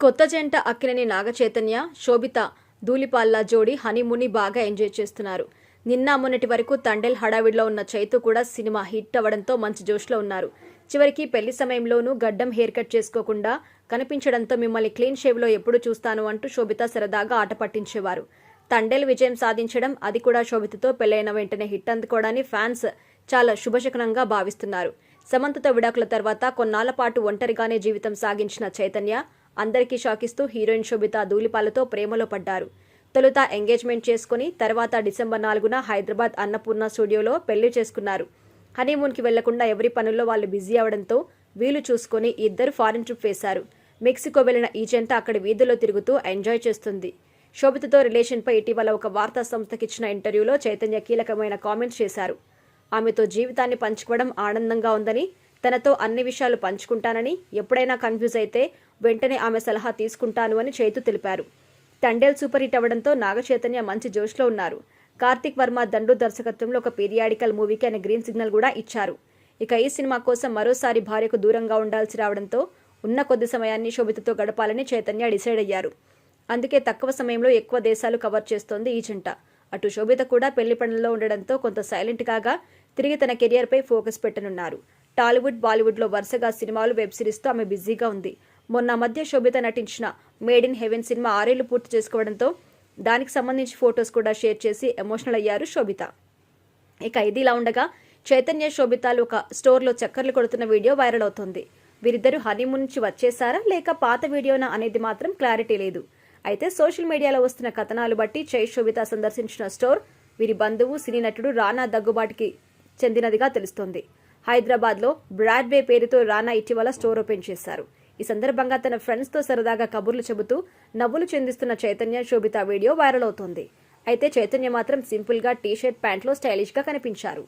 కొత్త జంట అక్కినేని నాగచైతన్య, శోభిత ధూళిపాల్ల జోడీ హనీమూన్ని బాగా ఎంజాయ్ చేస్తున్నారు. నిన్న మొన్నటి వరకు తండేల్ హడావిడిలో ఉన్న చైతు కూడా సినిమా హిట్ అవ్వడంతో మంచి జోష్లో ఉన్నారు. చివరికి పెళ్లి సమయంలోనూ గడ్డం హెయిర్ కట్ చేసుకోకుండా కనిపించడంతో మిమ్మల్ని క్లీన్ షేవ్లో ఎప్పుడు చూస్తాను అంటూ శోభిత సరదాగా ఆట పట్టించేవారు. తండేల్ విజయం సాధించడం, అది కూడా శోభితతో పెళ్లైన వెంటనే హిట్ అందుకోవడాన్ని ఫ్యాన్స్ చాలా శుభశకనంగా భావిస్తున్నారు. సమంతతో విడాకుల తర్వాత కొన్నాళ్ల పాటు ఒంటరిగానే జీవితం సాగించిన చైతన్య అందరికీ షాకిస్తూ హీరోయిన్ శోభిత ధూళిపాలతో ప్రేమలో పడ్డారు. తొలుత ఎంగేజ్మెంట్ చేసుకుని తర్వాత డిసెంబర్ 4న హైదరాబాద్ అన్నపూర్ణ స్టూడియోలో పెళ్లి చేసుకున్నారు. హనీమూన్కి వెళ్లకుండా ఎవరి పనుల్లో వాళ్ళు బిజీ అవడంతో వీలు చూసుకుని ఇద్దరు ఫారిన్ ట్రిప్ వేశారు. మెక్సికో వెళ్లిన ఈ జంట అక్కడి వీధుల్లో తిరుగుతూ ఎంజాయ్ చేస్తుంది. శోభితతో రిలేషన్పై ఇటీవల ఒక వార్తా సంస్థకిచ్చిన ఇంటర్వ్యూలో చైతన్య కీలకమైన కామెంట్స్ చేశారు. ఆమెతో జీవితాన్ని పంచుకోవడం ఆనందంగా ఉందని, తనతో అన్ని విషయాలు పంచుకుంటానని, ఎప్పుడైనా కన్ఫ్యూజ్ అయితే వెంటనే ఆమె సలహా తీసుకుంటాను అని చైతు తెలిపారు. తండేల్ సూపర్ హిట్ అవడంతో నాగచైతన్య మంచి జోష్లో ఉన్నారు. కార్తిక్ వర్మ దండు దర్శకత్వంలో ఒక పీరియాడికల్ మూవీకి ఆయన గ్రీన్ సిగ్నల్ కూడా ఇచ్చారు. ఇక ఈ సినిమా కోసం మరోసారి భార్యకు దూరంగా ఉండాల్సి రావడంతో ఉన్న కొద్ది సమయాన్ని శోభితతో గడపాలని చైతన్య డిసైడ్ అయ్యారు. అందుకే తక్కువ సమయంలో ఎక్కువ దేశాలు కవర్ చేస్తోంది ఈ జంట. అటు శోభిత కూడా పెళ్లి పనుల్లో ఉండడంతో కొంత సైలెంట్ కాగా తిరిగి తన కెరియర్పై ఫోకస్ పెట్టనున్నారు. టాలీవుడ్, బాలీవుడ్లో వరుసగా సినిమాలు, వెబ్ సిరీస్తో ఆమె బిజీగా ఉంది. మొన్న మధ్య శోభిత నటించిన మేడ్ ఇన్ హెవెన్ సినిమా 6 ఏళ్లు పూర్తి చేసుకోవడంతో దానికి సంబంధించి ఫొటోస్ కూడా షేర్ చేసి ఎమోషనల్ అయ్యారు శోభిత. ఇక ఇదిలా ఉండగా చైతన్య, శోభితలు ఒక స్టోర్లో చక్కర్లు కొడుతున్న వీడియో వైరల్ అవుతోంది. వీరిద్దరూ హనీమూన్ నుంచి వచ్చేసారా లేక పాత వీడియోనా అనేది మాత్రం క్లారిటీ లేదు. అయితే సోషల్ మీడియాలో వస్తున్న కథనాలు బట్టి శోభిత సందర్శించిన స్టోర్ వీరి బంధువు సినీ నటుడు రానా దగ్గుబాటికి చెందినదిగా తెలుస్తోంది. హైదరాబాద్లో బ్రాడ్వే పేరుతో రానా ఇటీవల స్టోర్ ఓపెన్ చేశారు. ఈ సందర్భంగా తన ఫ్రెండ్స్తో సరదాగా కబుర్లు చెబుతూ నవ్వులు చెందిస్తున్న చైతన్య, శోభిత వీడియో వైరల్ అవుతోంది. అయితే చైతన్య మాత్రం సింపుల్గా టీ షర్ట్, ప్యాంట్లో స్టైలిష్గా కనిపించారు.